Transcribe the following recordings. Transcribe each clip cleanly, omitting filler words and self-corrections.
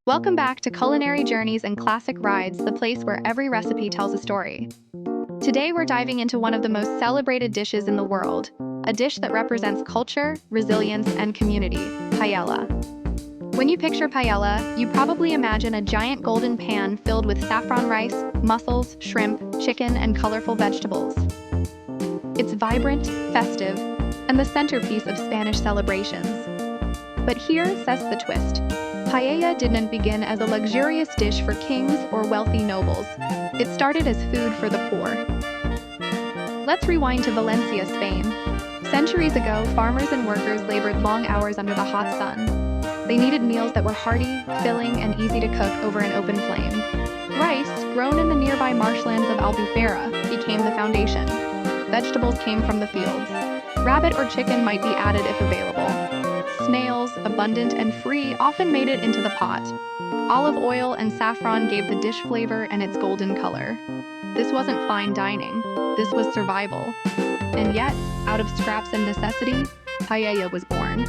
Welcome back to Culinary Journeys and Classic Rides, the place where every recipe tells a story. Today we're diving into one of the most celebrated dishes in the world, a dish that represents culture, resilience, and community, paella. When you picture paella, you probably imagine a giant golden pan filled with saffron rice, mussels, shrimp, chicken, and colorful vegetables. It's vibrant, festive, and the centerpiece of Spanish celebrations. But here says the twist. Paella didn't begin as a luxurious dish for kings or wealthy nobles. It started as food for the poor. Let's rewind to Valencia, Spain. Centuries ago, farmers and workers labored long hours under the hot sun. They needed meals that were hearty, filling, and easy to cook over an open flame. Rice, grown in the nearby marshlands of Albufera, became the foundation. Vegetables came from the fields. Rabbit or chicken might be added if available. Snails, abundant and free, often made it into the pot. Olive oil and saffron gave the dish flavor and its golden color. This wasn't fine dining. This was survival. And yet, out of scraps and necessity, paella was born.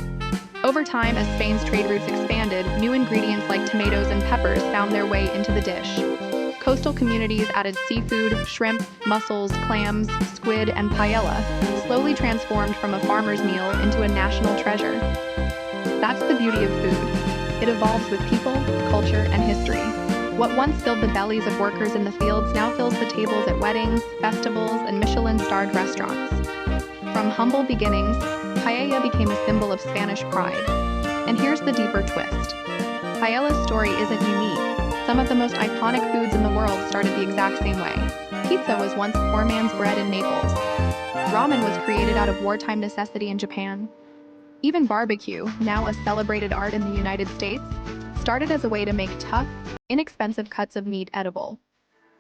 Over time, as Spain's trade routes expanded, new ingredients like tomatoes and peppers found their way into the dish. Coastal communities added seafood, shrimp, mussels, clams, squid, and paella, slowly transformed from a farmer's meal into a national treasure. That's the beauty of food. It evolves with people, culture, and history. What once filled the bellies of workers in the fields now fills the tables at weddings, festivals, and Michelin-starred restaurants. From humble beginnings, paella became a symbol of Spanish pride. And here's the deeper twist. Paella's story isn't unique. Some of the most iconic foods in the world started the exact same way. Pizza was once poor man's bread in Naples. Ramen was created out of wartime necessity in Japan. Even barbecue, now a celebrated art in the United States, started as a way to make tough, inexpensive cuts of meat edible.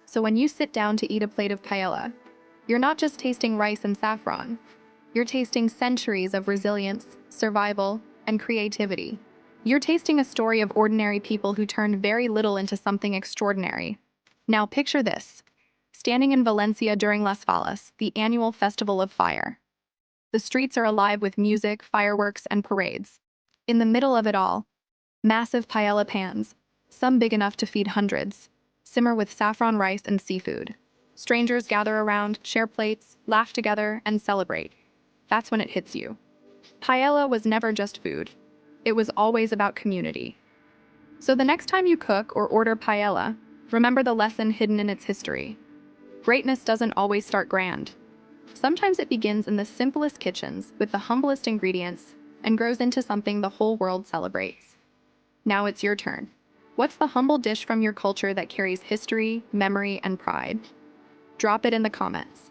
So when you sit down to eat a plate of paella, you're not just tasting rice and saffron. You're tasting centuries of resilience, survival, and creativity. You're tasting a story of ordinary people who turned very little into something extraordinary. Now picture this. Standing in Valencia during Las Fallas, the annual festival of fire. The streets are alive with music, fireworks, and parades. In the middle of it all, massive paella pans, some big enough to feed hundreds, simmer with saffron rice and seafood. Strangers gather around, share plates, laugh together, and celebrate. That's when it hits you. Paella was never just food. It was always about community. So the next time you cook or order paella, remember the lesson hidden in its history. Greatness doesn't always start grand. Sometimes it begins in the simplest kitchens with the humblest ingredients and grows into something the whole world celebrates. Now it's your turn. What's the humble dish from your culture that carries history, memory, and pride? Drop it in the comments.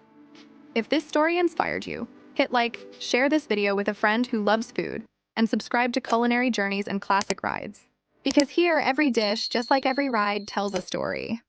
If this story inspired you, hit like, share this video with a friend who loves food, and subscribe to Culinary Journeys and Classic Rides. Because here, every dish, just like every ride, tells a story.